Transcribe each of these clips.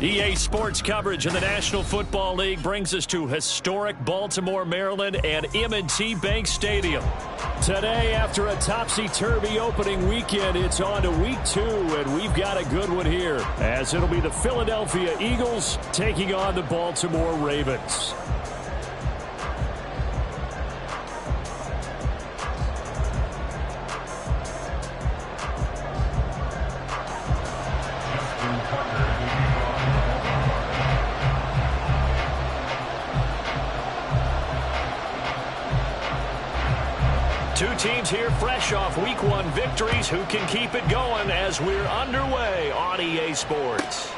EA Sports coverage in the National Football League brings us to historic Baltimore, Maryland, and M&T Bank Stadium. Today, after a topsy-turvy opening weekend, it's on to week 2, and we've got a good one here, as it'll be the Philadelphia Eagles taking on the Baltimore Ravens. Two teams here fresh off Week 1 victories. Who can keep it going as we're underway on EA Sports?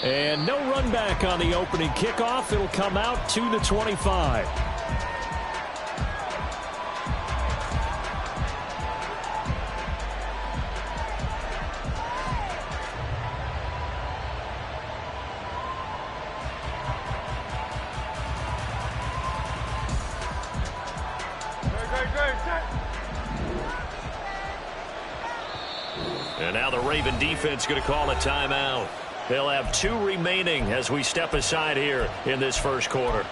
And no run back on the opening kickoff. It'll come out to the 25. And now the Raven defense going to call a timeout. They'll have 2 remaining as we step aside here in this first quarter.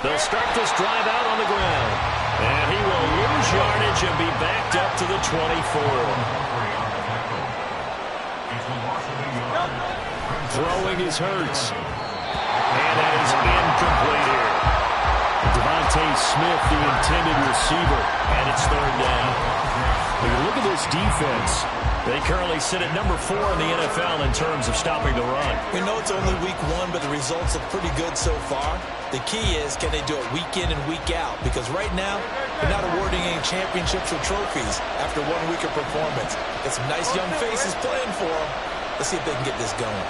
They'll start this drive out on the ground. And he will lose yardage and be backed up to the 24. Throwing is Hurts. And that is incomplete here. Devontae Smith, the intended receiver. And it's 3rd down. When you look at this defense, they currently sit at number 4 in the NFL in terms of stopping the run. We know it's only week 1, but the results are pretty good so far. The key is, can they do it week in and week out? Because right now, they're not awarding any championships or trophies after 1 week of performance. Got some nice young faces playing for them. Let's see if they can get this going.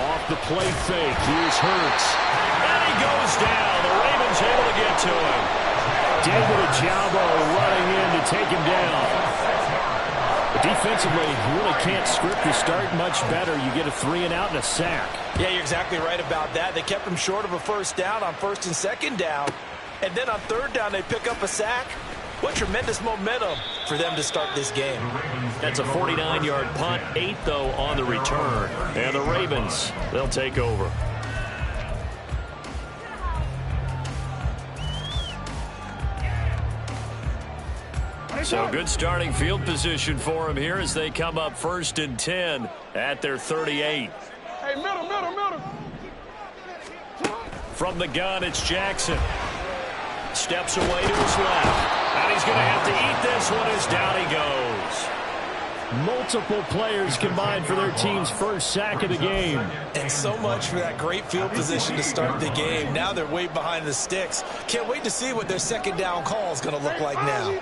Off the play fake, here's Hurts. And he goes down. The Ravens able to get to him. David Ojabo running in to take him down. But defensively, you really can't script the start much better. You get a 3-and-out and a sack. Yeah, you're exactly right about that. They kept him short of a first down on 1st and 2nd down. And then on 3rd down, they pick up a sack. What tremendous momentum for them to start this game. That's a 49-yard punt, 8, though, on the return. And the Ravens, they'll take over. So good starting field position for them here as they come up 1st and 10 at their 38. Hey, middle. From the gun, it's Jackson. Steps away to his left. And he's going to have to eat this one as down he goes. Multiple players combined for their team's first sack of the game. And so much for that great field position to start the game. Now they're way behind the sticks. Can't wait to see what their 2nd down call is going to look like now.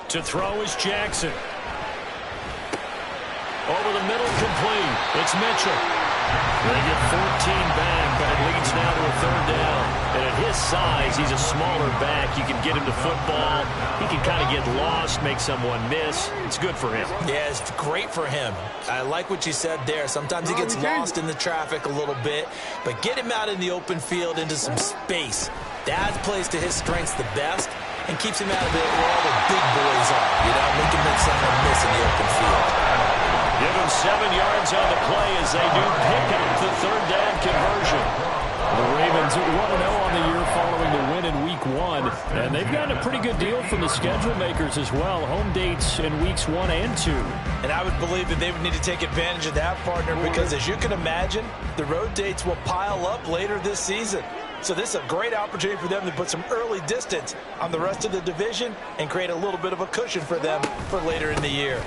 To throw is Jackson. Over the middle, complete. It's Mitchell. They get 14 back, but it leads now to a 3rd down. And at his size, he's a smaller back. You can get him to football. He can kind of get lost, make someone miss. It's good for him. Yeah, it's great for him. I like what you said there. Sometimes he gets lost in the traffic a little bit, but get him out in the open field into some space. That plays to his strengths the best and keeps him out of it where all the big boys are. You know, make him make someone miss in the open field. Give him 7 yards on the play as they do pick up the 3rd down conversion. The Ravens 1-0 on the year following the win in Week 1. And they've gotten a pretty good deal from the schedule makers as well. Home dates in Weeks 1 and 2. And I would believe that they would need to take advantage of that, partner, because as you can imagine, the road dates will pile up later this season. So this is a great opportunity for them to put some early distance on the rest of the division and create a little bit of a cushion for them for later in the year.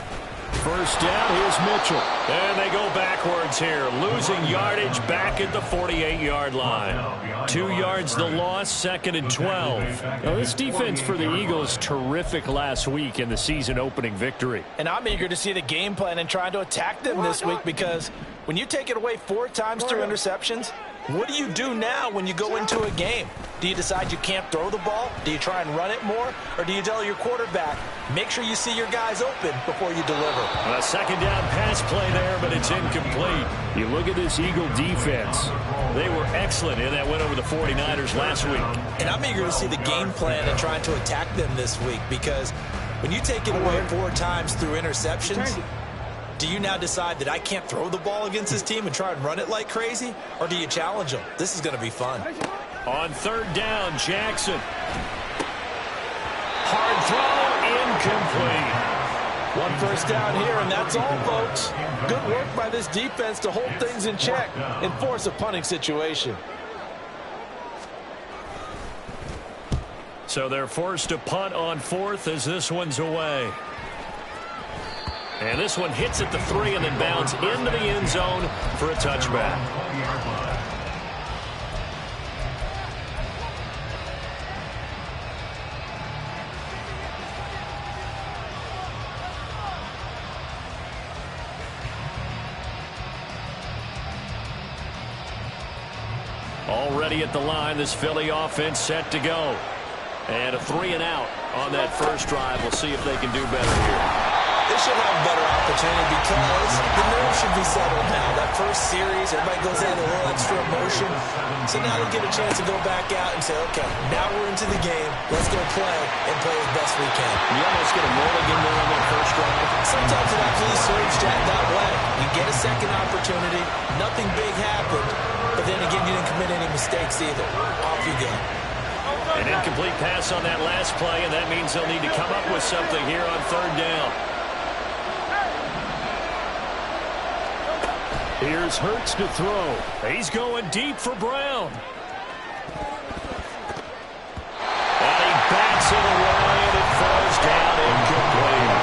First down, here's Mitchell. And they go backwards here, losing yardage back at the 48-yard line. 2 yards the loss, 2nd and 12. Now, this defense for the Eagles, terrific last week in the season-opening victory. And I'm eager to see the game plan and trying to attack them this week, because when you take it away 4 times through interceptions, what do you do now when you go into a game? Do you decide you can't throw the ball? Do you try and run it more? Or do you tell your quarterback, make sure you see your guys open before you deliver? A second down pass play there, but it's incomplete. You look at this Eagle defense. They were excellent in that win over the 49ers last week. And I'm eager to see the game plan and trying to attack them this week, because when you take it away 4 times through interceptions, do you now decide that I can't throw the ball against this team and try and run it like crazy? Or do you challenge them? This is going to be fun. On third down, Jackson. Hard throw, incomplete. 1 first down here, and that's all, folks. Good work by this defense to hold things in check and force a punting situation. So they're forced to punt on 4th as this one's away. And this one hits at the 3 and then bounds into the end zone for a touchback. Already at the line, this Philly offense set to go. And a 3 and out on that first drive. We'll see if they can do better here. They should have a better opportunity because the nerves should be settled now. That first series, everybody goes in with a little extra emotion. So now they get a chance to go back out and say, okay, now we're into the game. Let's go play and play as best we can. You almost get a mulligan there on that first drive. Sometimes it actually serves Jack that way. You get a second opportunity. Nothing big happened. But then again, you didn't commit any mistakes either. Off you go. An incomplete pass on that last play, and that means they'll need to come up with something here on third down. Here's Hurts to throw. He's going deep for Brown. And he bats it away, and it falls down incomplete.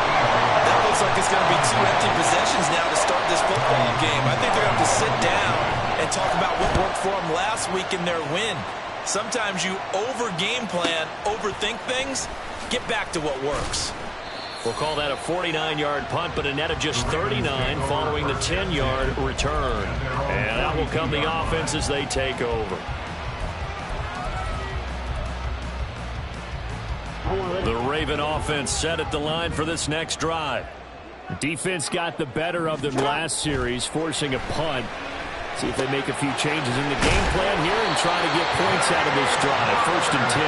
That looks like it's going to be 2 empty possessions now to start this football game. I think they're going to have to sit down and talk about what worked for them last week in their win. Sometimes you over-game plan, overthink things. Get back to what works. We'll call that a 49-yard punt, but a net of just 39 following the 10-yard return. And out will come the offense as they take over. The Raven offense set at the line for this next drive. Defense got the better of them last series, forcing a punt. See if they make a few changes in the game plan here and try to get points out of this drive. 1st and 10.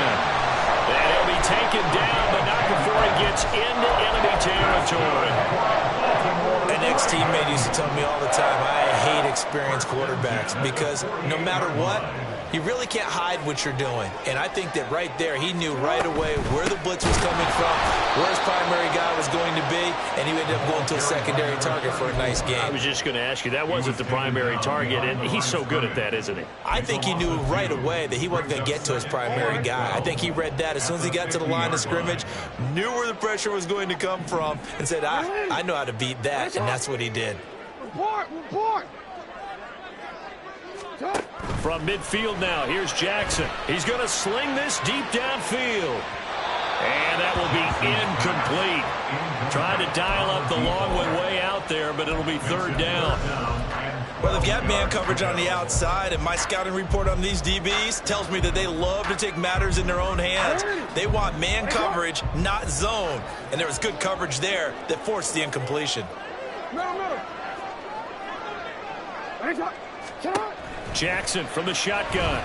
And he'll be taken down, but not before he gets into enemy territory. An ex-teammate used to tell me all the time, I hate experienced quarterbacks because no matter what, you really can't hide what you're doing. And I think that right there, he knew right away where the blitz was coming from, where his primary guy was going to be, and he ended up going to a secondary target for a nice game. I was just going to ask you, that wasn't the primary target, and he's so good at that, isn't he? I think he knew right away that he wasn't going to get to his primary guy. I think he read that as soon as he got to the line of scrimmage, knew where the pressure was going to come from, and said, I know how to beat that, and that's what he did. Report! From midfield now, here's Jackson. He's going to sling this deep downfield. And that will be incomplete. Trying to dial up the long one way out there, but it'll be third down. Well, they've got man coverage on the outside, and my scouting report on these DBs tells me that they love to take matters in their own hands. They want man coverage, not zone. And there was good coverage there that forced the incompletion. Middle. Jackson from the shotgun.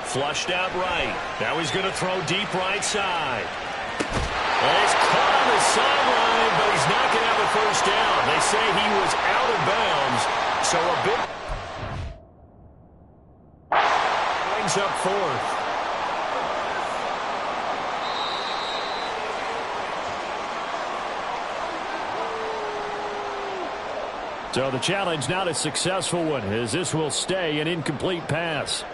Flushed out right. Now he's going to throw deep right side. And he's caught on the sideline, but he's not going to have a first down. They say he was out of bounds, so a big brings up 4th. So the challenge not a successful one, as this will stay an incomplete pass.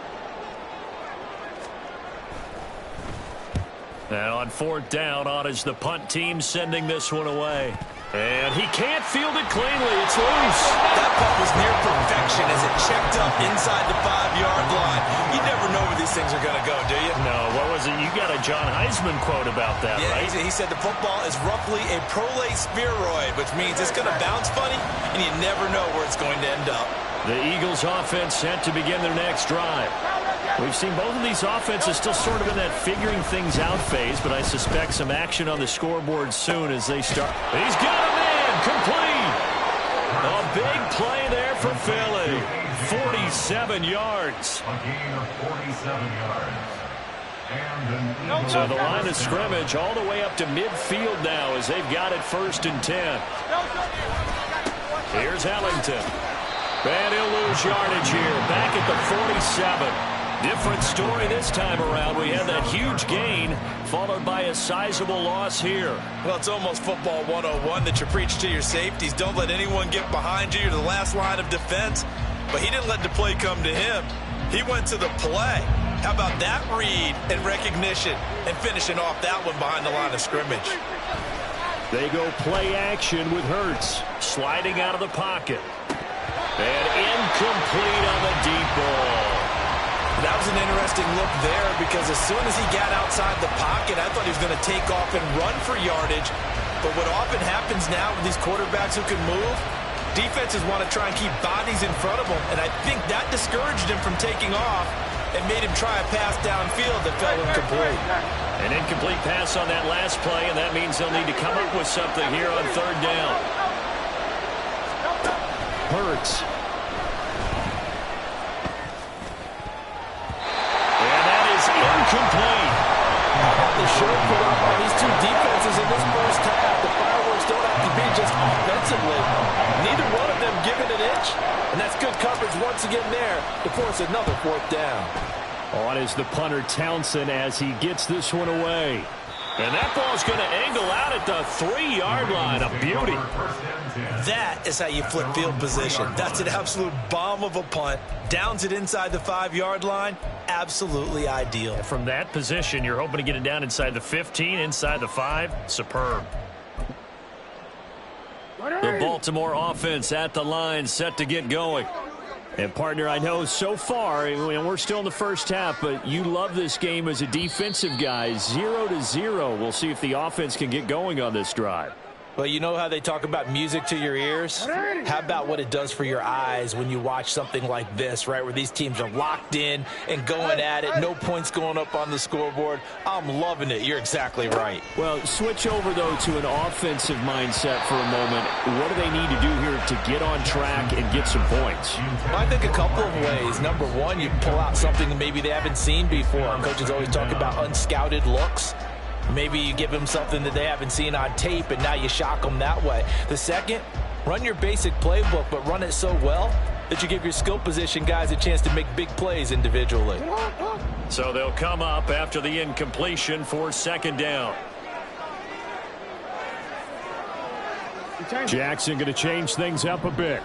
And on 4th down, on is the punt team sending this one away. And he can't field it cleanly. It's loose. That punt was near perfection as it checked up inside the 5-yard line. You never know where these things are going to go, do you? No, what was it? You got a John Heisman quote about that, right? He said the football is roughly a prolate spheroid, which means it's going to bounce funny, and you never know where it's going to end up. The Eagles offense set to begin their next drive. We've seen both of these offenses still sort of in that figuring things out phase, but I suspect some action on the scoreboard soon as they start. He's got a man complete. A big play there for Philly. 47 yards. A gain of 47 yards. So the line of scrimmage all the way up to midfield now as they've got it 1st and 10. Here's Ellington. And he'll lose yardage here. Back at the 47. Different story this time around. We had that huge gain followed by a sizable loss here. Well, it's almost football 101 that you preach to your safeties. Don't let anyone get behind you. You're the last line of defense. But he didn't let the play come to him. He went to the play. How about that read and recognition and finishing off that one behind the line of scrimmage? They go play action with Hurts. Sliding out of the pocket. And incomplete on the deep ball. That was an interesting look there because as soon as he got outside the pocket, I thought he was going to take off and run for yardage. But what often happens now with these quarterbacks who can move, defenses want to try and keep bodies in front of them, and I think that discouraged him from taking off and made him try a pass downfield that fell incomplete. An incomplete pass on that last play, and that means they'll need to come up with something here on 3rd down. Hurts. And that is incomplete. How about the show put up by these two defenses in this first half? The fireworks don't have to be just offensively. Neither one of them giving an inch. And that's good coverage once again there to force another 4th down. On is the punter Townsend as he gets this one away. And that ball's going to angle out at the 3-yard line. A beauty. That is how you flip field position. That's an absolute bomb of a punt. Downs it inside the 5-yard line. Absolutely ideal. From that position, you're hoping to get it down inside the 15, inside the 5. Superb. The Baltimore offense at the line, set to get going. And, partner, I know so far, and we're still in the first half, but you love this game as a defensive guy. 0-0. We'll see if the offense can get going on this drive. Well, you know how they talk about music to your ears? How about what it does for your eyes when you watch something like this, right, where these teams are locked in and going at it, no points going up on the scoreboard? I'm loving it. You're exactly right. Well, switch over, though, to an offensive mindset for a moment. What do they need to do here to get on track and get some points? Well, I think a couple of ways. Number one, you pull out something that maybe they haven't seen before. Coaches always talk about unscouted looks. Maybe you give them something that they haven't seen on tape, and now you shock them that way. The second, run your basic playbook, but run it so well that you give your skill position guys a chance to make big plays individually. So they'll come up after the incompletion for 2nd down. Jackson going to change things up a bit.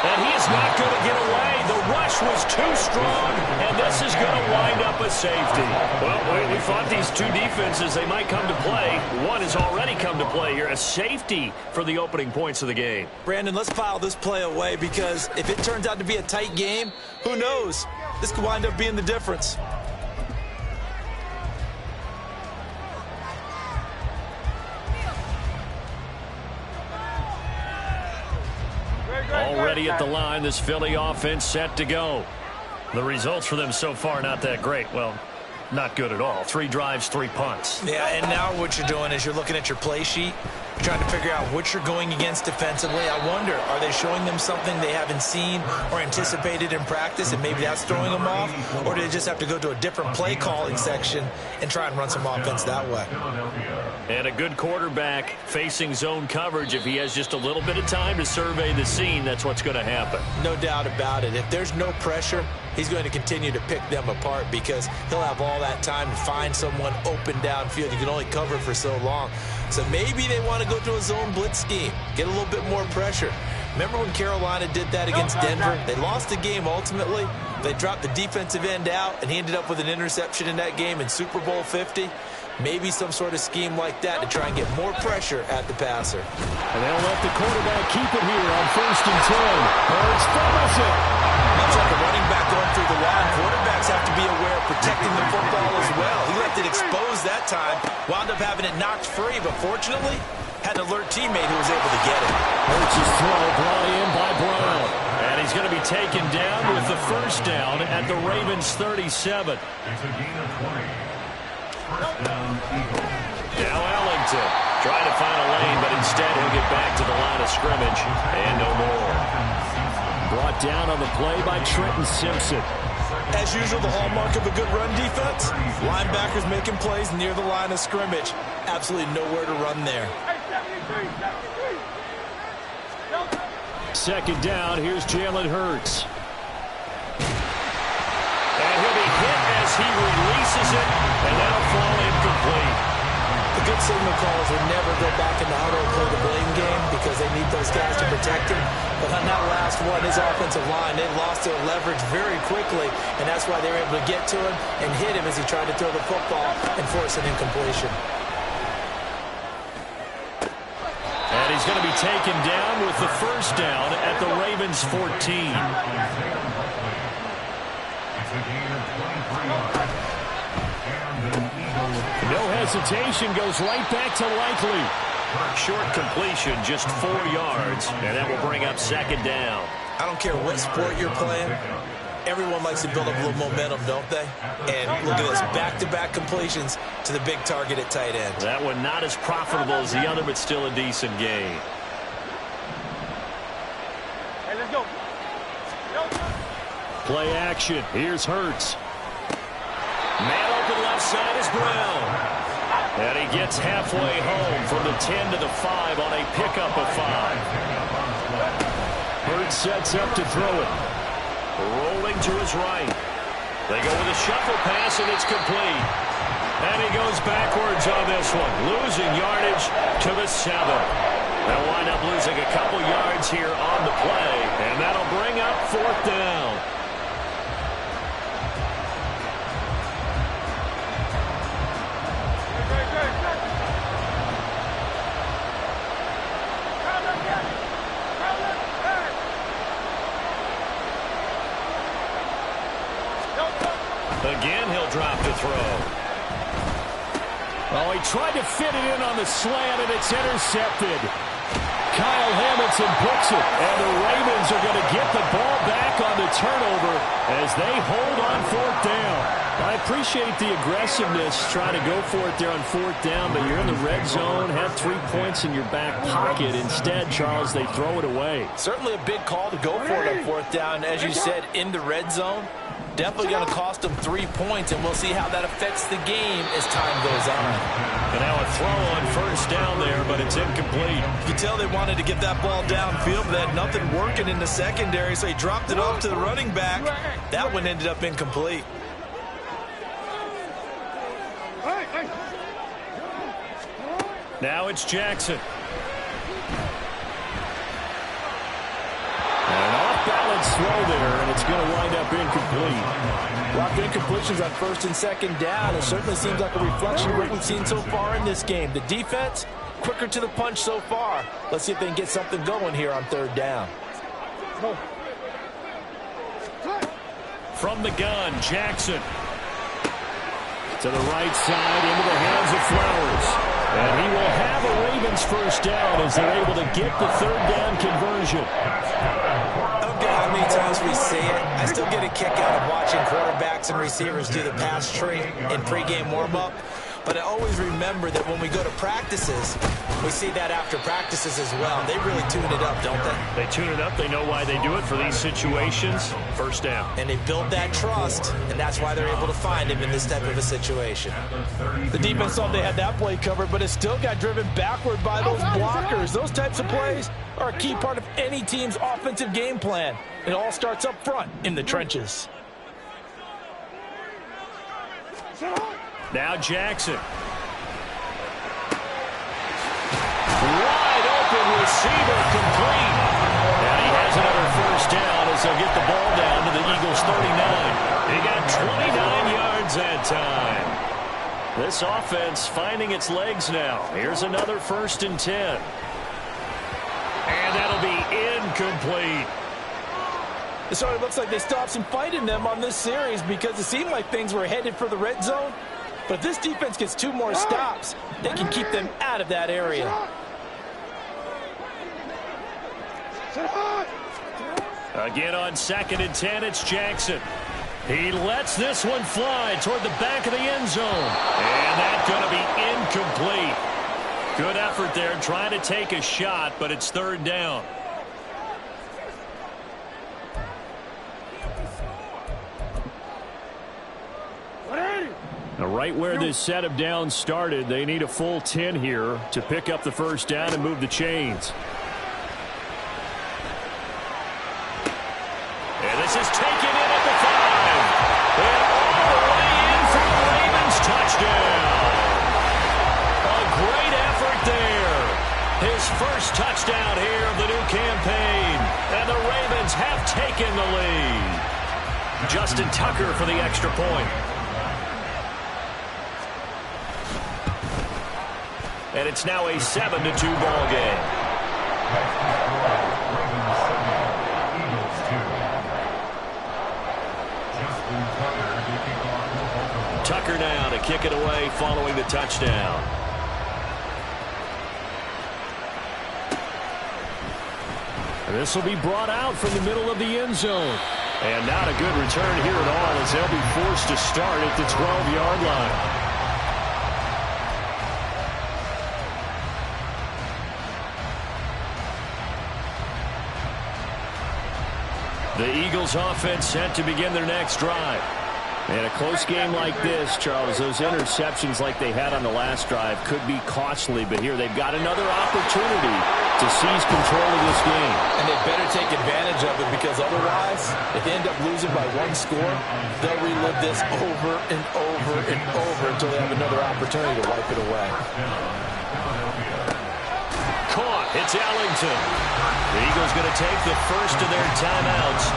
And he is not going to get away. The rush was too strong, and this is going to wind up a safety. Well, we thought these two defenses, they might come to play. One has already come to play here. A safety for the opening points of the game. Brandon, let's file this play away because if it turns out to be a tight game, who knows? This could wind up being the difference. Already at the line, this Philly offense set to go. The results for them so far not that great. Well, not good at all. 3 drives, 3 punts. Yeah, and now what you're doing is you're looking at your play sheet. You're trying to figure out what you're going against defensively. I wonder, are they showing them something they haven't seen or anticipated in practice, and maybe that's throwing them off? Or do they just have to go to a different play calling section and try and run some offense that way? And a good quarterback facing zone coverage, if he has just a little bit of time to survey the scene, that's what's going to happen. No doubt about it. If there's no pressure, he's going to continue to pick them apart because he'll have all that time to find someone open downfield. You can only cover for so long. So maybe they want to go to a zone blitz scheme, get a little bit more pressure. Remember when Carolina did that against Denver? They lost the game ultimately. They dropped the defensive end out, and he ended up with an interception in that game in Super Bowl 50. Maybe some sort of scheme like that to try and get more pressure at the passer. And they'll let the quarterback keep it here on 1st and 10. Hurts fumbles it. Much like a running back going through the line, quarterbacks have to be aware of protecting the football as well. He left it exposed that time, wound up having it knocked free, but fortunately, had an alert teammate who was able to get it. Hurts' throw brought in by Brown. And he's going to be taken down with the first down at the Ravens' 37. It's a gain of 20. First down, Eagles. Now Ellington trying to find a lane, but instead he'll get back to the line of scrimmage and no more. Brought down on the play by Trenton Simpson. As usual, the hallmark of a good run defense, linebackers making plays near the line of scrimmage. Absolutely nowhere to run there. Second down, here's Jalen Hurts. And he'll be hit as he releases it, and that'll fall incomplete. The good signal calls will never go back in the huddle and play the blame game because they need those guys to protect him. But on that last one, his offensive line, they lost their leverage very quickly, and that's why they were able to get to him and hit him as he tried to throw the football and force an incompletion. And he's going to be taken down with the first down at the Ravens' 14. It's a gain of 23 yards. And an Eagle. No hesitation, goes right back to Likely. Short completion, just 4 yards, and that will bring up second down. I don't care what sport you're playing. Everyone likes to build up a little momentum, don't they? And look at this, back-to-back completions to the big target at tight end. That one not as profitable as the other, but still a decent gain. Hey, let's go. Play action. Here's Hurts. Man open left side is Brown. And he gets halfway home from the 10 to the 5 on a pickup of 5. Hurts sets up to throw it. Rolling to his right. They go with a shuffle pass, and it's complete. And he goes backwards on this one, losing yardage to the 7. They'll wind up losing a couple yards here on the play, and that'll bring up fourth down. Again, he'll drop to throw. Oh, he tried to fit it in on the slant, and it's intercepted. Kyle Hamilton picks it, and the Ravens are going to get the ball back on the turnover as they hold on fourth down. I appreciate the aggressiveness trying to go for it there on fourth down, but you're in the red zone, have 3 points in your back pocket. Instead, Charles, they throw it away. Certainly a big call to go for it on fourth down. As you said, in the red zone. Definitely going to cost them 3 points, and we'll see how that affects the game as time goes on. And now a throw on first down there, but it's incomplete. You can tell they wanted to get that ball downfield, but they had nothing working in the secondary, so he dropped it off to the running back. That one ended up incomplete. Now it's Jackson. An off-balance throw there, and it's going to wind up incomplete. Blocked incompletions on first and second down. It certainly seems like a reflection of what we've seen so far in this game. The defense, quicker to the punch so far. Let's see if they can get something going here on third down. From the gun, Jackson. To the right side, into the hands of Flowers. And he will have a Ravens first down as they're able to get the third down conversion. I don't care how many times we see it. I still get a kick out of watching quarterbacks and receivers do the pass tree in pregame warm-up. But I always remember that when we go to practices, we see that after practices as well. They really tune it up, don't they? They tune it up. They know why they do it for these situations. First down. And they build that trust, and that's why they're able to find him in this type of a situation. The defense thought they had that play covered, but it still got driven backward by those blockers. Those types of plays are a key part of any team's offensive game plan. It all starts up front in the trenches. Now Jackson. Wide open receiver, complete. And he has another first down as they'll get the ball down to the Eagles' 39. He got 29 yards that time. This offense finding its legs now. Here's another 1st and 10. And that'll be incomplete. It sort of looks like they stopped some fight in them on this series because it seemed like things were headed for the red zone. But if this defense gets 2 more stops, they can keep them out of that area. Again on 2nd and 10, it's Jackson. He lets this one fly toward the back of the end zone. And that's going to be incomplete. Good effort there trying to take a shot, but it's 3rd down. Now, right where this set of downs started, they need a full 10 here to pick up the 1st down and move the chains. And this is taken in at the 5. And all the way in for the Ravens touchdown. A great effort there. His first touchdown here of the new campaign. And the Ravens have taken the lead. Justin Tucker for the extra point. And it's now a 7-2 ball game. Tucker now to kick it away following the touchdown. This will be brought out from the middle of the end zone. And not a good return here at all as they'll be forced to start at the 12-yard line. The Eagles offense set to begin their next drive. And a close game like this, Charles, those interceptions like they had on the last drive could be costly. But here they've got another opportunity to seize control of this game. And they better take advantage of it because otherwise, if they end up losing by 1 score, they'll relive this over and over and over until they have another opportunity to wipe it away. Caught. It's Ellington. The Eagles going to take the first of their timeouts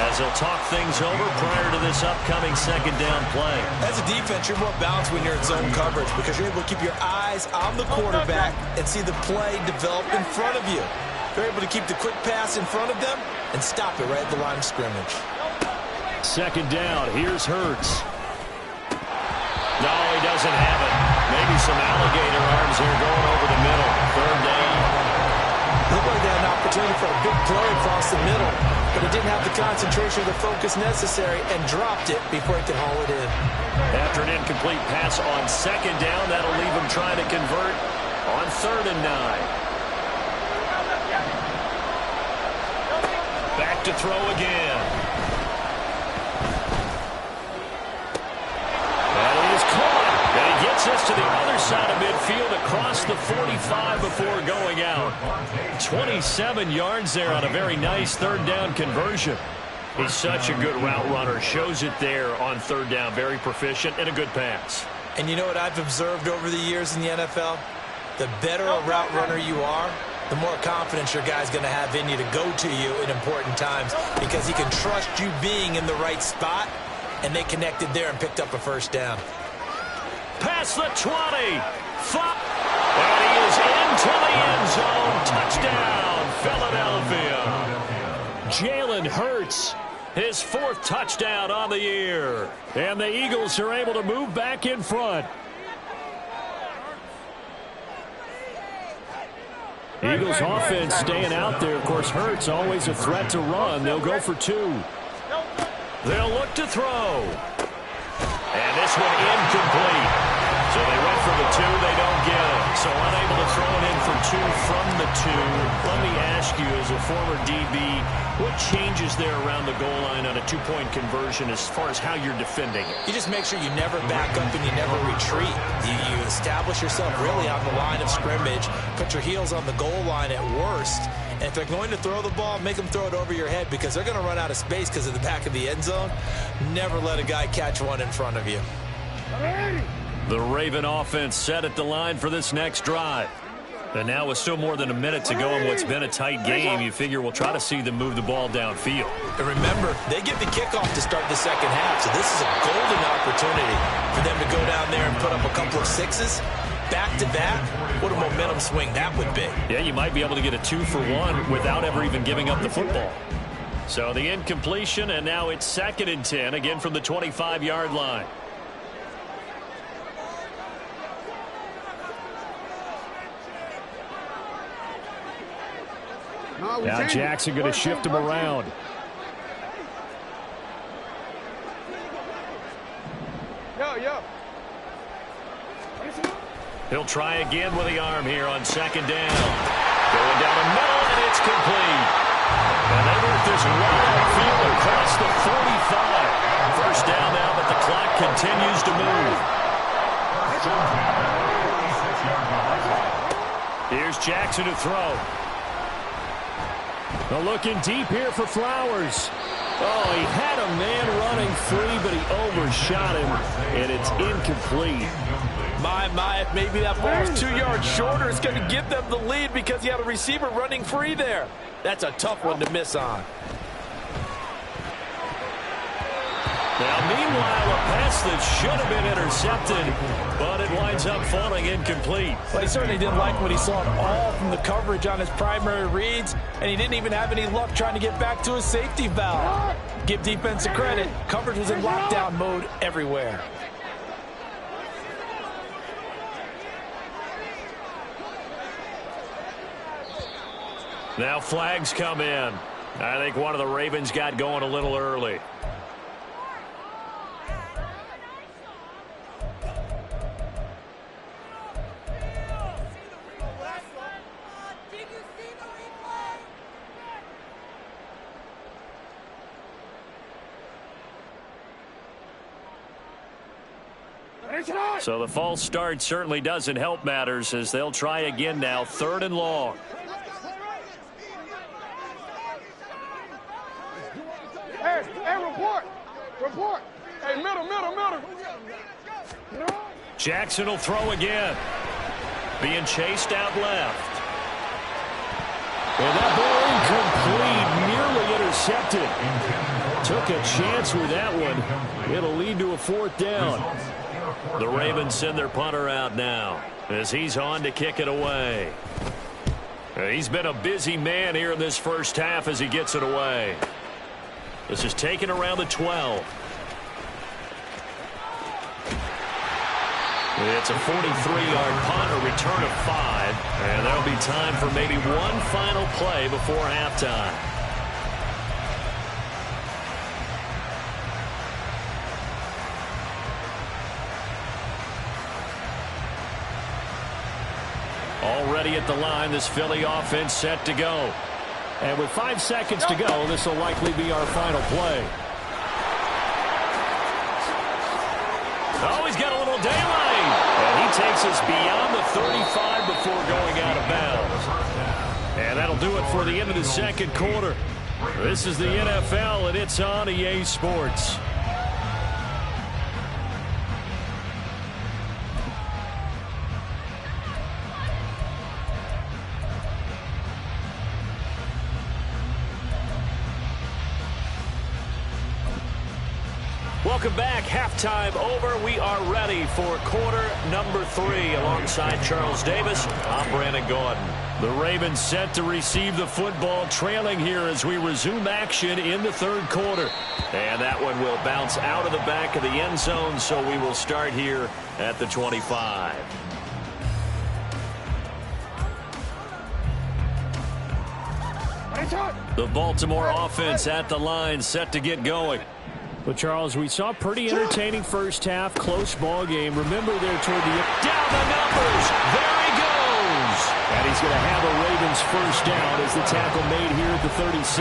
as they'll talk things over prior to this upcoming 2nd down play. As a defense, you're more balanced when you're in zone coverage because you're able to keep your eyes on the quarterback and see the play develop in front of you. You're able to keep the quick pass in front of them and stop it right at the line of scrimmage. 2nd down. Here's Hurts. No, he doesn't have it. Maybe some alligator arms here going over the middle. 3rd down. Looked like they had an opportunity for a big play across the middle, but it didn't have the concentration or the focus necessary and dropped it before he could haul it in. After an incomplete pass on 2nd down, that'll leave him trying to convert on 3rd and 9. Back to throw again. And he is caught. And he gets this to the other side of midfield across the 45 before going out. 27 yards there on a very nice 3rd down conversion. He's such a good route runner. Shows it there on 3rd down. Very proficient and a good pass. And you know what I've observed over the years in the NFL? The better a route runner you are, the more confidence your guy's going to have in you to go to you in important times because he can trust you being in the right spot, and they connected there and picked up a 1st down. Past the 20. And he is into the end zone. Touchdown, Philadelphia. Jalen Hurts, his 4th touchdown on the year. And the Eagles are able to move back in front. Eagles offense staying out there. Of course, Hurts always a threat to run. They'll go for 2. They'll look to throw. And this one incomplete. So they went for the 2, they don't get it. So unable to throw it in for 2 from the 2. Let me ask you, as a former DB, what changes there around the goal line on a 2-point conversion as far as how you're defending it? You just make sure you never back up and you never retreat. You establish yourself really on the line of scrimmage, put your heels on the goal line at worst, and if they're going to throw the ball, make them throw it over your head because they're going to run out of space because of the back of the end zone. Never let a guy catch one in front of you. The Raven offense set at the line for this next drive. And now with still more than a minute to go in what's been a tight game, you figure we'll try to see them move the ball downfield. And remember, they get the kickoff to start the 2nd half, so this is a golden opportunity for them to go down there and put up a couple of 6s. Back-to-back, what a momentum swing that would be. Yeah, you might be able to get a 2-for-1 without ever even giving up the football. So the incompletion, and now it's 2nd and 10, again from the 25-yard line. Now Jackson going to shift him around. He'll try again with the arm here on second down. Going down the middle, and it's complete. And they work this wide field across the 45. First down now, but the clock continues to move. Here's Jackson to throw. Looking deep here for Flowers. Oh, he had a man running free, but he overshot him, and it's incomplete. My, if maybe that ball's 2 yards shorter, it's going to give them the lead because he had a receiver running free there. That's a tough one to miss on. Now, meanwhile, a pass that should have been intercepted, but it winds up falling incomplete. Well, he certainly didn't like what he saw at all from the coverage on his primary reads, and he didn't even have any luck trying to get back to his safety valve. Give defense a credit. Coverage was in lockdown mode everywhere. Now flags come in. I think one of the Ravens got going a little early. So the false start certainly doesn't help matters as they'll try again now, 3rd and long. Hey, report. Hey, middle. Jackson will throw again. Being chased out left. And that ball incomplete, nearly intercepted. Took a chance with that one. It'll lead to a 4th down. The Ravens send their punter out now as he's on to kick it away. He's been a busy man here in this first half as he gets it away. This is taken around the 12. It's a 43-yard punt, a return of 5. And there'll be time for maybe one final play before halftime. Already at the line, this Philly offense set to go. And with 5 seconds to go, this will likely be our final play. Oh, he's got a little daylight. And he takes us beyond the 35 before going out of bounds. And that'll do it for the end of the second quarter. This is the NFL, and it's on EA Sports. Welcome back. Halftime over. We are ready for quarter number 3 alongside Charles Davis. I'm Brandon Gordon. The Ravens set to receive the football, trailing here as we resume action in the 3rd quarter. And that one will bounce out of the back of the end zone, so we will start here at the 25. The Baltimore offense at the line, set to get going. But, Charles, we saw a pretty entertaining first half, close ball game. Remember there toward the end. Down the numbers. There he goes. And he's going to have a Ravens first down as the tackle made here at the 36.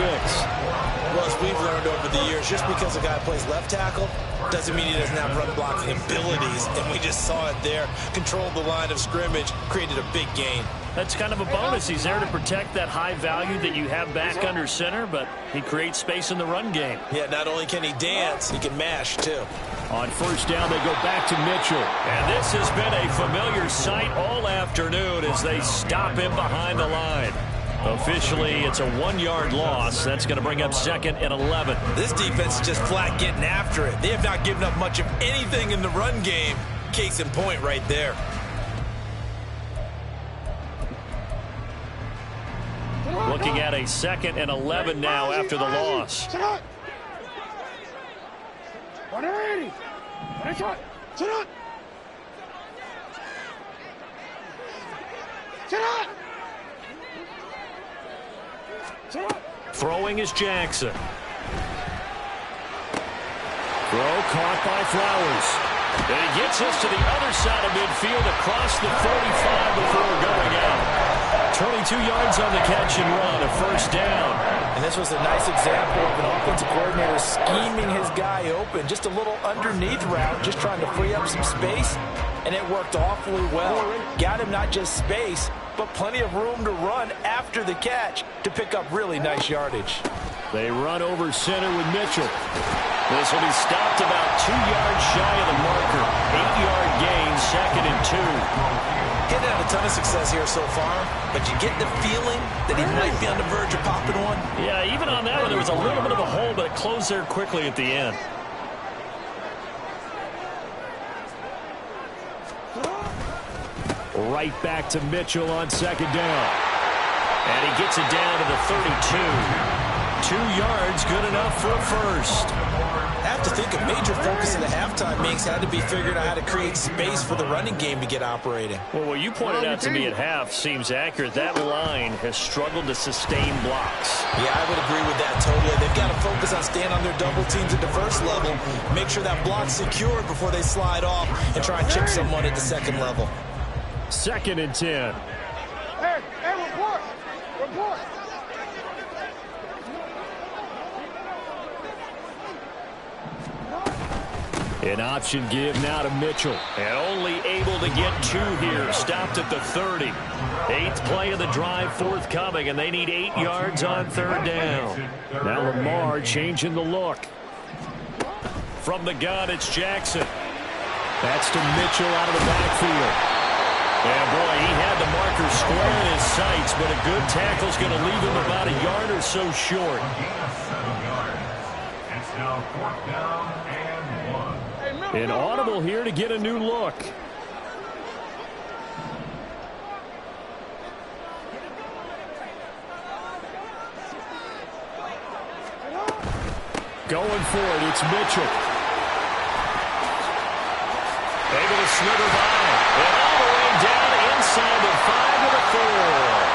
Well, as we've learned over the years, just because a guy plays left tackle doesn't mean he doesn't have run blocking abilities. And we just saw it there. Controlled the line of scrimmage, created a big gain. That's kind of a bonus. He's there to protect that high value that you have back under center, but he creates space in the run game. Yeah, not only can he dance, he can mash, too. On first down, they go back to Mitchell. And this has been a familiar sight all afternoon as they stop him behind the line. Officially, it's a 1-yard loss. That's going to bring up 2nd and 11. This defense is just flat getting after it. They have not given up much of anything in the run game. Case in point right there. Looking at a 2nd and 11 now after the loss. Sit up. 180. Sit up. Sit up. Throwing is Jackson. Throw caught by Flowers. And he gets us to the other side of midfield across the 45 before going out. 22 yards on the catch and run, a first down. And this was a nice example of an offensive coordinator scheming his guy open. Just a little underneath route, just trying to free up some space. And it worked awfully well. Got him not just space, but plenty of room to run after the catch to pick up really nice yardage. They run over center with Mitchell. This will be stopped about 2 yards shy of the marker. 8-yard gain, 2nd and 2. Getting had a ton of success here so far, but you get the feeling that he might be on the verge of popping one. Yeah, even on that one, there was a little bit of a hole, but it closed there quickly at the end. Right back to Mitchell on 2nd down. And he gets it down to the 32. 2 yards, good enough for a first. I have to think a major focus in the halftime mix had to be figuring out how to create space for the running game to get operating. Well, what you pointed out to me at half seems accurate. That line has struggled to sustain blocks. Yeah, I would agree with that totally. They've got to focus on staying on their double teams at the first level, make sure that block's secured before they slide off and try and chip someone at the second level. 2nd and 10. Hey, report. Report. An option give now to Mitchell. And only able to get 2 here. Stopped at the 30. 8th play of the drive forthcoming, and they need 8 yards on 3rd down. Now Lamar changing the look. From the gun, it's Jackson. That's to Mitchell out of the backfield. And boy, he had the marker square in his sights, but a good tackle's going to leave him about a yard or so short. It's now 4th down and 1. An audible here to get a new look. Going for it, it's Mitchell. Able to slither by. And all the way down inside the 5 to the 4.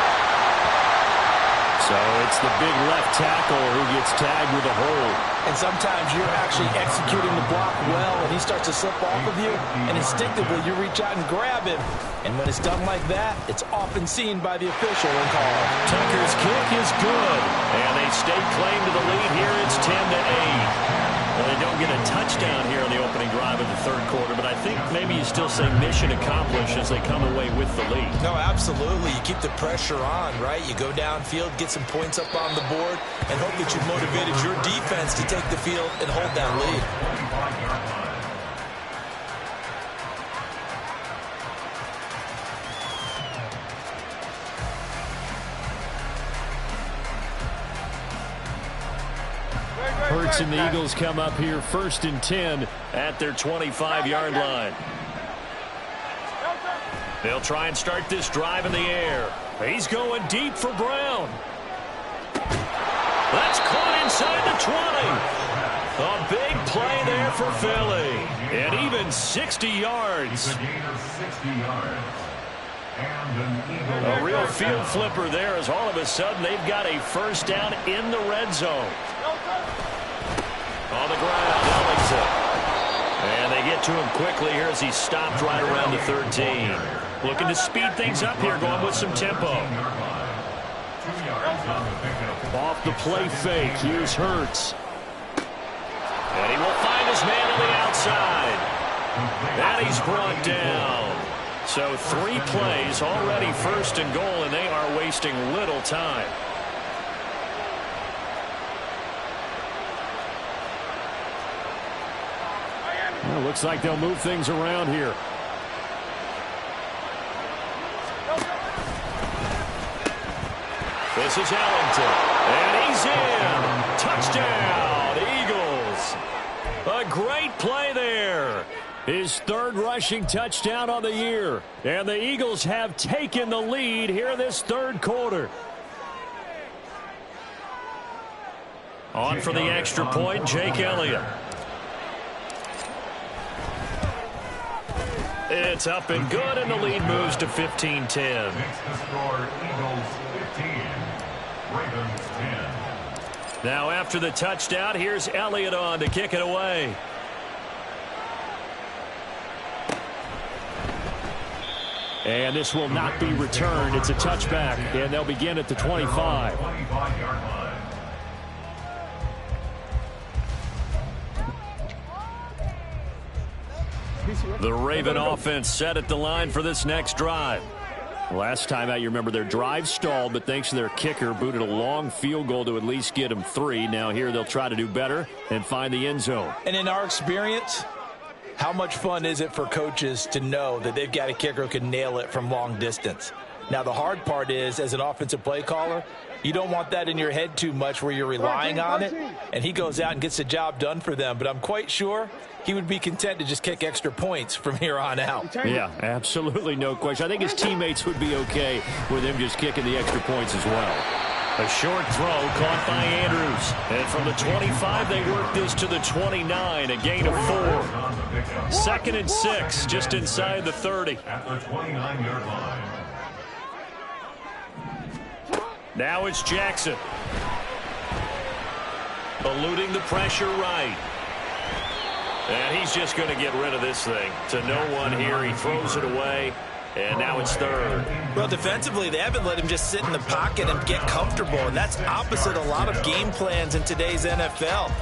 So it's the big left tackle who gets tagged with a hold. And sometimes you're actually executing the block well, and he starts to slip off of you, and instinctively you reach out and grab him. And when it's done like that, it's often seen by the official and called. Tucker's kick is good, and they stake claim to the lead here. It's 10 to 8. Well, they don't get a touchdown here on the opening drive of the 3rd quarter, but I think maybe you still say mission accomplished as they come away with the lead. No, absolutely. You keep the pressure on, right? You go downfield, get some points up on the board, and hope that you've motivated your defense to take the field and hold that lead. Hurts and the Eagles come up here 1st and 10 at their 25-yard line. They'll try and start this drive in the air. He's going deep for Brown. That's caught inside the 20. A big play there for Philly. And even 60 yards. A real field flipper there as all of a sudden they've got a first down in the red zone. On the ground, Ellington. And they get to him quickly here as he stopped right around the 13. Looking to speed things up here, going with some tempo. Off the play fake, here's Hurts. And he will find his man on the outside. And he's brought down. So 3 plays, already 1st and goal, and they are wasting little time. Well, looks like they'll move things around here. This is Ellington, and he's in. Touchdown, Eagles. A great play there. His 3rd rushing touchdown on the year. And the Eagles have taken the lead here this 3rd quarter. On for the extra point, Jake Elliott. It's up and good, and the lead moves to 15-10. Makes the score Eagles 15. Ravens 10. Now after the touchdown, here's Elliott on to kick it away. And this will not be returned. It's a touchback, and they'll begin at the 25. 25-yard line. The Raven offense set at the line for this next drive. Last time out, you remember their drive stalled, but thanks to their kicker, booted a long field goal to at least get them 3. Now here they'll try to do better and find the end zone. And in our experience, how much fun is it for coaches to know that they've got a kicker who can nail it from long distance? Now, the hard part is, as an offensive play caller, you don't want that in your head too much where you're relying on it, and he goes out and gets the job done for them. But I'm quite sure he would be content to just kick extra points from here on out. Yeah, absolutely no question. I think his teammates would be okay with him just kicking the extra points as well. A short throw caught by Andrews. And from the 25, they work this to the 29, a gain of 4. 2nd and 6, just inside the 30. At the 29-yard line. Now it's Jackson. Eluding the pressure right. And he's just going to get rid of this thing. To no one here, he throws it away. And now it's 3rd. Well, defensively, they haven't let him just sit in the pocket and get comfortable. And that's opposite a lot of game plans in today's NFL.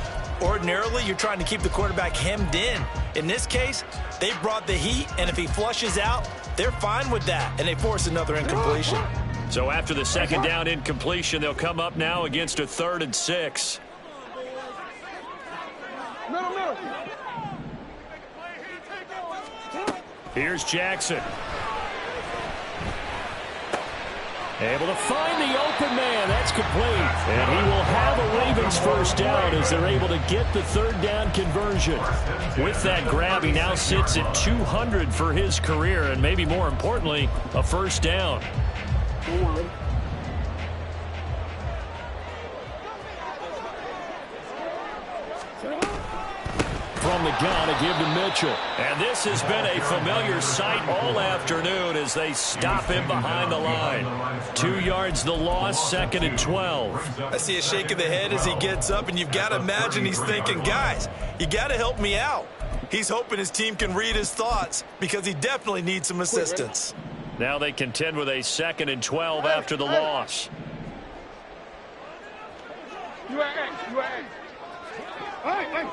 Ordinarily, you're trying to keep the quarterback hemmed in. In this case, they brought the heat, and if he flushes out, they're fine with that, and they force another incompletion. So after the 2nd down incompletion, they'll come up now against a 3rd and 6. Middle. Here's Jackson. Able to find the open man. That's complete. And he will have a Ravens first down as they're able to get the 3rd down conversion. With that grab, he now sits at 200 for his career, and maybe more importantly, a first down. From the gun, a give to Mitchell. And this has been a familiar sight all afternoon as they stop him behind the line. 2 yards the loss, 2nd and 12. I see a shake of the head as he gets up, and you've got to imagine he's thinking, guys, you got to help me out. He's hoping his team can read his thoughts because he definitely needs some assistance. Now they contend with a 2nd and 12 after the loss. You at X. Hey.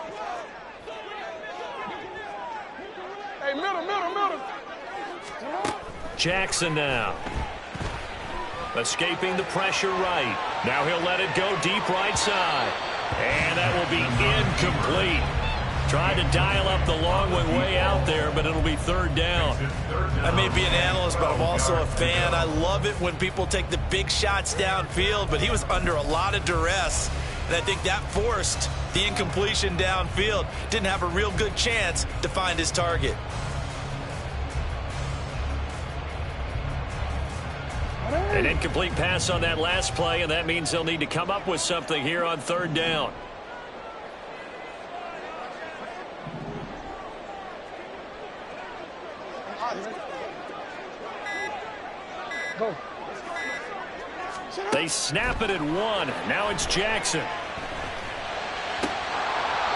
Hey, middle. Jackson now. Escaping the pressure right. Now he'll let it go deep right side. And that will be incomplete. Tried to dial up the long one way out there, but it'll be 3rd down. I may be an analyst, but I'm also a fan. I love it when people take the big shots downfield, but he was under a lot of duress. And I think that forced the incompletion downfield. Didn't have a real good chance to find his target. An incomplete pass on that last play, and that means they'll need to come up with something here on 3rd down. Go. They snap it at 1. Now it's Jackson.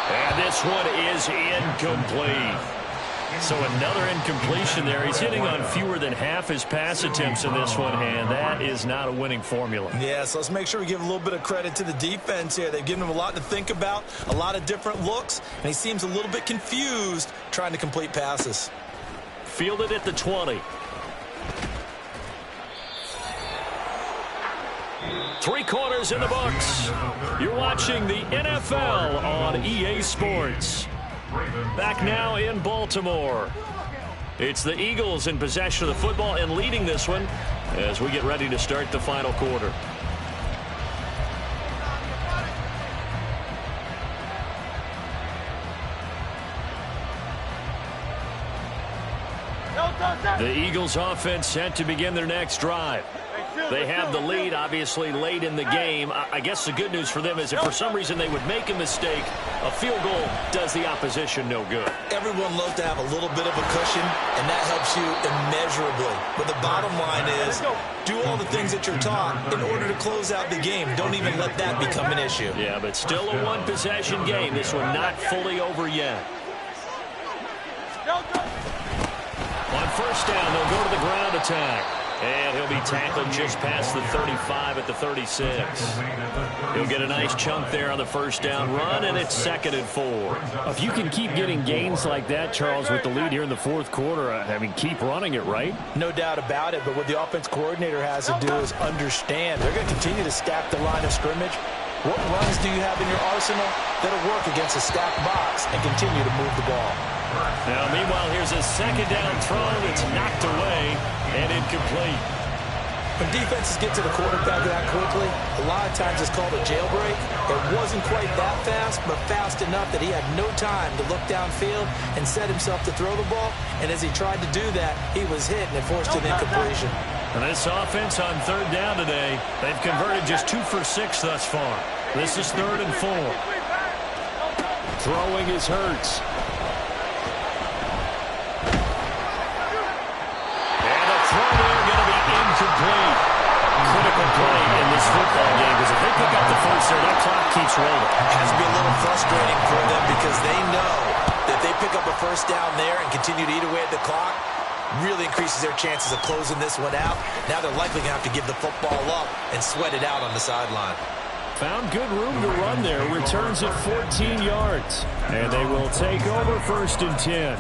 And this one is incomplete. So another incompletion there. He's hitting on fewer than half his pass attempts in this one, and that is not a winning formula. Yeah, so let's make sure we give a little bit of credit to the defense here. They've given him a lot to think about, a lot of different looks, and he seems a little bit confused trying to complete passes. Fielded at the 20. 3 quarters in the books. You're watching the NFL on EA Sports. Back now in Baltimore. It's the Eagles in possession of the football and leading this one as we get ready to start the final quarter. The Eagles offense set to begin their next drive. They have the lead, obviously, late in the game. I guess the good news for them is if for some reason they would make a mistake, a field goal does the opposition no good. Everyone loves to have a little bit of a cushion, and that helps you immeasurably. But the bottom line is, do all the things that you're taught in order to close out the game. Don't even let that become an issue. Yeah, but still a one-possession game. This one not fully over yet. On first down, they'll go to the ground attack. And he'll be tackled just past the 35 at the 36. He'll get a nice chunk there on the first down run, and it's 2nd and 4. If you can keep getting gains like that, Charles, with the lead here in the fourth quarter, I mean, keep running it, right? No doubt about it, but what the offense coordinator has to do is understand they're going to continue to stack the line of scrimmage. What runs do you have in your arsenal that'll work against a stacked box and continue to move the ball? Now, meanwhile, here's a 2nd down throw that's knocked away and incomplete. When defenses get to the quarterback that quickly, a lot of times it's called a jailbreak. It wasn't quite that fast, but fast enough that he had no time to look downfield and set himself to throw the ball. And as he tried to do that, he was hit and it forced an incompletion. And this offense on 3rd down today, they've converted just 2 for 6 thus far. This is 3rd and 4. Throwing is Hurts. Complete. Critical play in this football game because if they pick up the first there, that clock keeps rolling. It has to be a little frustrating for them because they know that they pick up a first down there and continue to eat away at the clock, really increases their chances of closing this one out. Now they're likely going to have to give the football up and sweat it out on the sideline. Found good room to run there. Returns at 14 yards. And they will take over 1st and 10.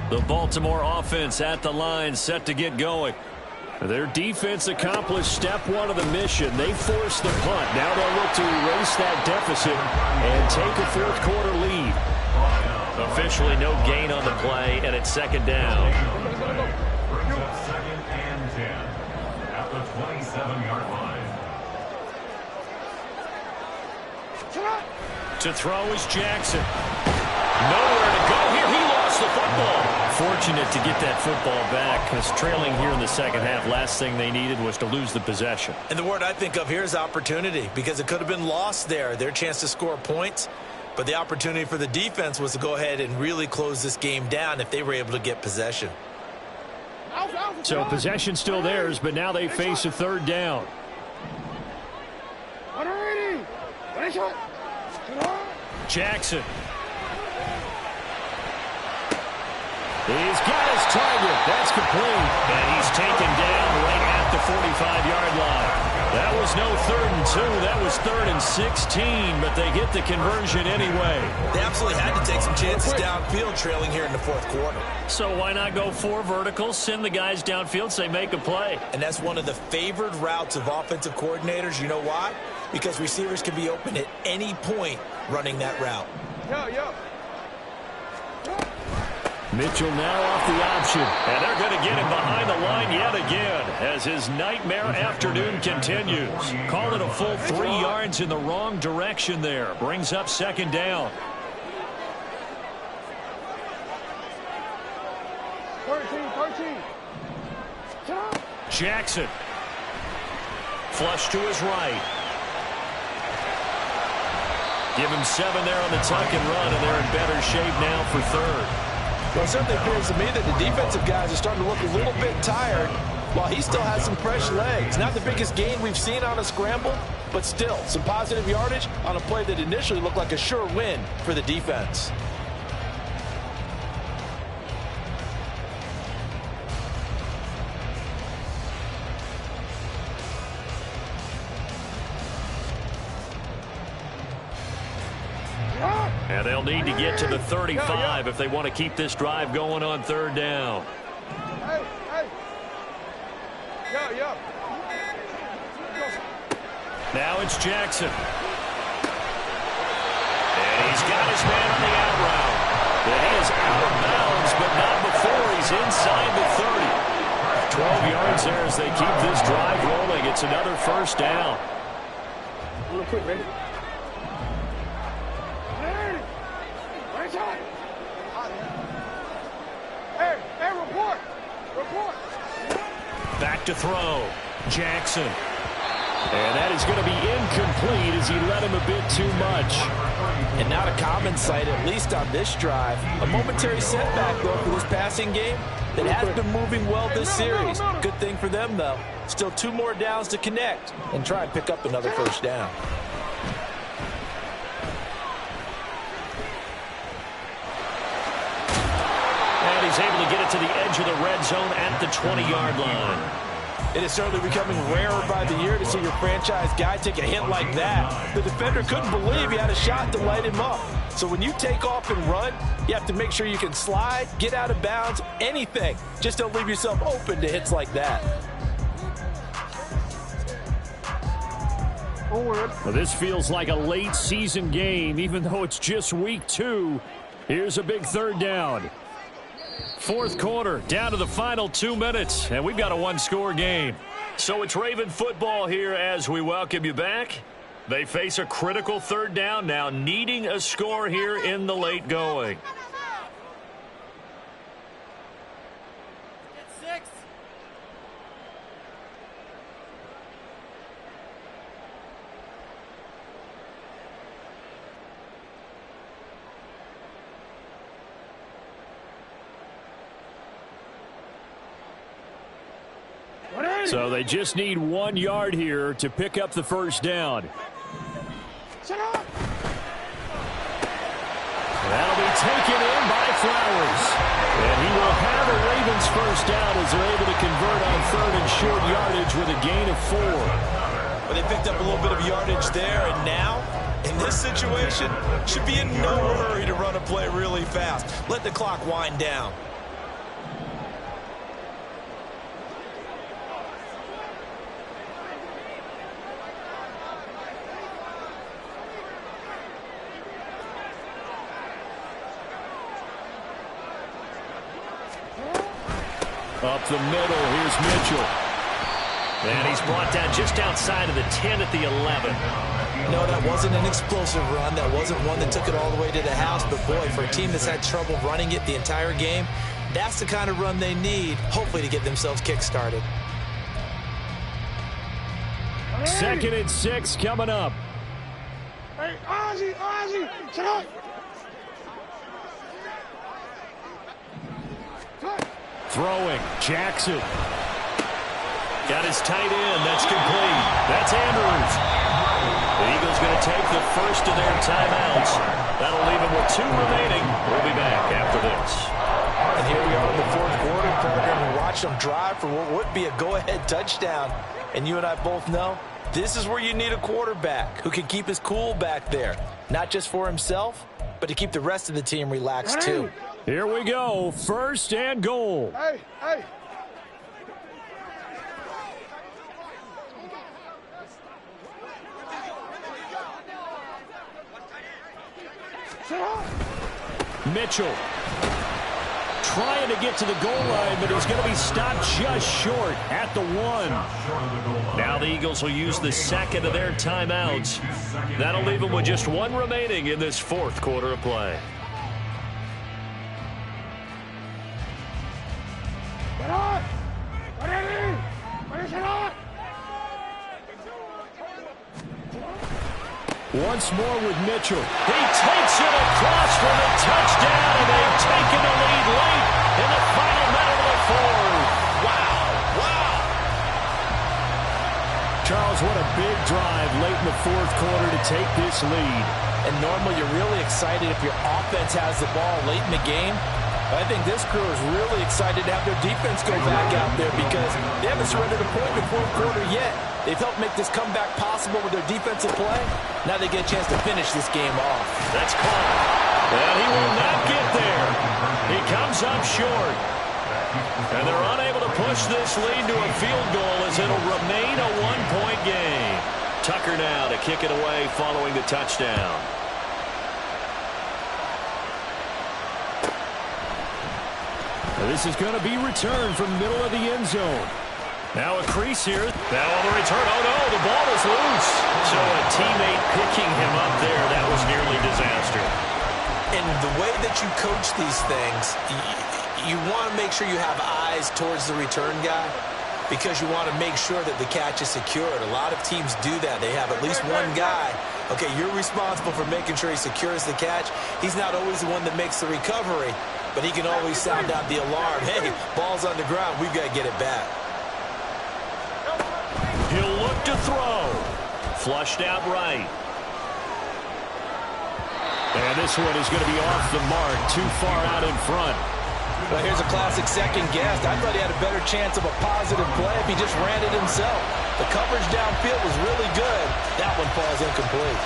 The Baltimore offense at the line, set to get going. Their defense accomplished step 1 of the mission. They forced the punt. Now they'll look to erase that deficit and take a 4th quarter lead. Officially no gain on the play, and it's 2nd down. First up, 2nd and 10 at the 27-yard line. To throw is Jackson. Nowhere to go here. He lost the football. Fortunate to get that football back because trailing here in the second half, last thing they needed was to lose the possession. And the word I think of here is opportunity because it could have been lost there. Their chance to score points. But the opportunity for the defense was to go ahead and really close this game down if they were able to get possession. So possession still theirs, but now they face a 3rd down. Jackson. He's got his target. That's complete. And he's taken down right at the 45-yard line. That was no 3rd and 2. That was 3rd and 16, but they get the conversion anyway. They absolutely had to take some chances downfield trailing here in the 4th quarter. So why not go 4 verticals, send the guys downfield, say make a play. And that's one of the favored routes of offensive coordinators. You know why? Because receivers can be open at any point running that route. Mitchell now off the option, and they're going to get him behind the line yet again as his nightmare afternoon continues. Call it a full 3 yards in the wrong direction there. Brings up 2nd down. 13. Jackson. Flush to his right. Give him 7 there on the tuck and run, and they're in better shape now for 3rd. Well, it certainly appears to me that the defensive guys are starting to look a little bit tired while he still has some fresh legs. Not the biggest gain we've seen on a scramble, but still some positive yardage on a play that initially looked like a sure win for the defense. And they'll need to get to the 35 if they want to keep this drive going on 3rd down. Now it's Jackson. And he's got his man on the out route. And he is out of bounds, but not before he's inside the 30. 12 yards there as they keep this drive rolling. It's another 1st down. Real quick, baby. back to throw. Jackson. And that is going to be incomplete as he led him a bit too much. And not a common sight, at least on this drive. A momentary setback, though, for this passing game that has been moving well this series. Good thing for them, though. Still 2 more downs to connect and try and pick up another first down. And he's able to get it to the edge of the red zone at the 20-yard line. It is certainly becoming rarer by the year to see your franchise guy take a hit like that. The defender couldn't believe he had a shot to light him up. So when you take off and run, you have to make sure you can slide, get out of bounds, anything. Just don't leave yourself open to hits like that. Well, this feels like a late season game, even though it's just week 2. Here's a big third down. Fourth quarter, down to the final 2 minutes, and we've got a one-score game. So it's Raven football here as we welcome you back. They face a critical third down now, needing a score here in the late going. So they just need 1 yard here to pick up the first down. That'll be taken in by Flowers. And he will have a Ravens first down as they're able to convert on 3rd and short yardage with a gain of 4. Well, they picked up a little bit of yardage there, and now, in this situation, should be in no hurry to run a play really fast. Let the clock wind down. Up the middle, here's Mitchell. And he's brought down just outside of the 10 at the 11. No, that wasn't an explosive run. That wasn't one that took it all the way to the house. But, boy, for a team that's had trouble running it the entire game, that's the kind of run they need, hopefully, to get themselves kick-started. 2nd and 6 coming up. Hey, Ozzie, check out. Throwing, Jackson. Got his tight end, that's complete. That's Andrews. The Eagles going to take the first of their timeouts. That'll leave them with 2 remaining. We'll be back after this. And here we are in the 4th quarter, partner. We watched them drive for what would be a go-ahead touchdown. And you and I both know this is where you need a quarterback who can keep his cool back there. Not just for himself, but to keep the rest of the team relaxed too. Here we go, 1st and goal. Hey. Mitchell trying to get to the goal line, but he's going to be stopped just short at the 1. Now the Eagles will use the 2nd of their timeouts. That'll leave them with just 1 remaining in this 4th quarter of play. Once more with Mitchell. He takes it across for the touchdown, and they've taken the lead late in the final minute of the 4th. Wow. Charles, what a big drive late in the 4th quarter to take this lead. And normally you're really excited if your offense has the ball late in the game. I think this crew is really excited to have their defense go back out there because they haven't surrendered a point in the 4th quarter yet. They've helped make this comeback possible with their defensive play. Now they get a chance to finish this game off. That's caught. And he will not get there. He comes up short. And they're unable to push this lead to a field goal as it'll remain a 1-point game. Tucker now to kick it away following the touchdown. This is going to be returned from the middle of the end zone. Now a crease here. Now on the return. Oh, no, the ball is loose. So a teammate picking him up there. That was nearly disaster. And the way that you coach these things, you want to make sure you have eyes towards the return guy. because you want to make sure that the catch is secured. A lot of teams do that. They have at least one guy. Okay, you're responsible for making sure he secures the catch. He's not always the one that makes the recovery, but he can always sound out the alarm. Hey, ball's on the ground. We've got to get it back. He'll look to throw. Flushed out right. And this one is going to be off the mark, too far out in front. Well, here's a classic second guess. I thought he had a better chance of a positive play if he just ran it himself. The coverage downfield was really good. That one falls incomplete.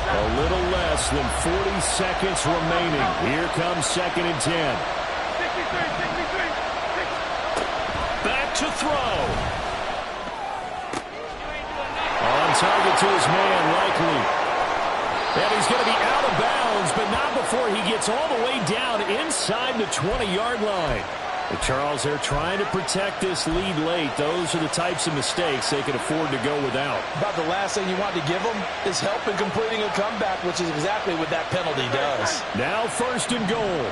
A little less than 40 seconds remaining. Here comes 2nd and 10. Back to throw. On target to his man, likely. And he's going to be out of bounds, but not before he gets all the way down inside the 20-yard line. But Charles, they're trying to protect this lead late. Those are the types of mistakes they can afford to go without. About the last thing you want to give them is help in completing a comeback, which is exactly what that penalty does. Now 1st and goal.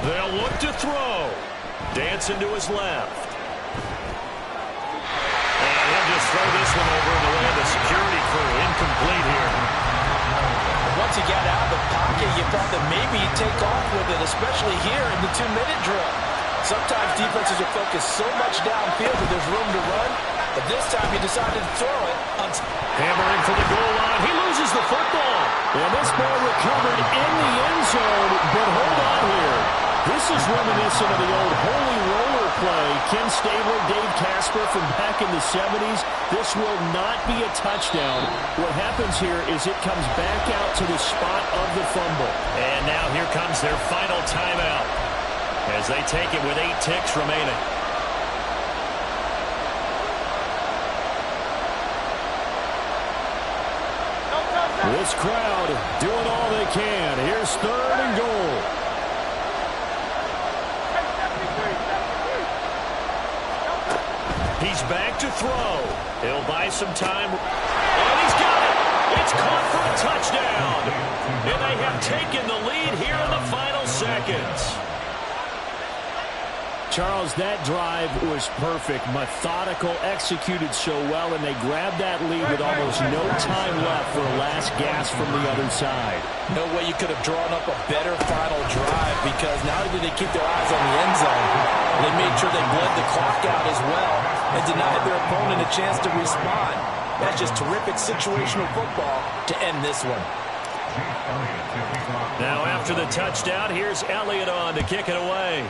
They'll look to throw. Dancing to his left. And he'll just throw this one over in the way of the security crew. Incomplete here. Once he got out of the pocket, you thought that maybe he'd take off with it, especially here in the 2-minute drill. Sometimes defenses are focused so much downfield that there's room to run, but this time he decided to throw it. Hammering for the goal line. He loses the football. And this ball recovered in the end zone, but hold on here. This is reminiscent of the old holy roller play. Ken Stabler, Dave Casper from back in the 70s. This will not be a touchdown. What happens here is it comes back out to the spot of the fumble. And now here comes their final timeout as they take it with 8 ticks remaining. This crowd doing all they can. Here's 3rd and goal. He's back to throw. He'll buy some time. And he's got it. It's caught for a touchdown. And they have taken the lead here in the final seconds. Charles, that drive was perfect. Methodical, executed so well, and they grabbed that lead with almost no time left for a last gasp from the other side. No way you could have drawn up a better final drive, because not only did they keep their eyes on the end zone, they made sure they bled the clock out as well and denied their opponent a chance to respond. That's just terrific situational football to end this one. Now after the touchdown, here's Elliott on to kick it away.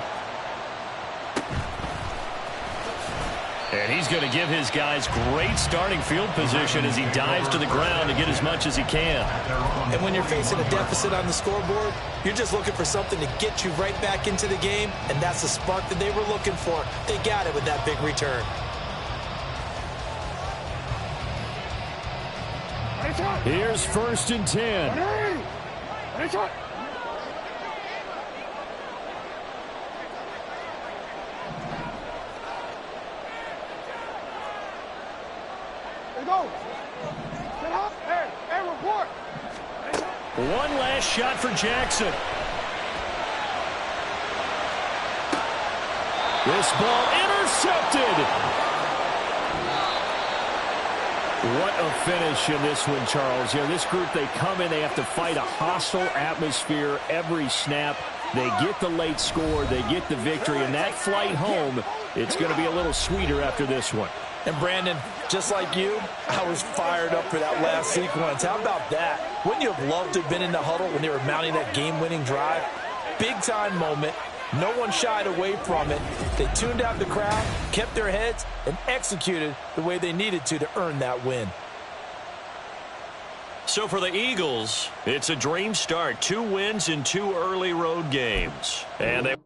And he's going to give his guys great starting field position as he dives to the ground to get as much as he can. And when you're facing a deficit on the scoreboard, you're just looking for something to get you right back into the game, and that's the spark that they were looking for. They got it with that big return. Here's 1st and 10. One last shot for Jackson. This ball intercepted. What a finish in this one, Charles. You know, this group, they come in, they have to fight a hostile atmosphere every snap. They get the late score, they get the victory, and that flight home, it's going to be a little sweeter after this one. And Brandon, just like you, I was fired up for that last sequence. How about that? Wouldn't you have loved to have been in the huddle when they were mounting that game-winning drive? Big-time moment. No one shied away from it. They tuned out the crowd, kept their heads, and executed the way they needed to earn that win. So for the Eagles, it's a dream start. 2 wins in 2 early road games. And they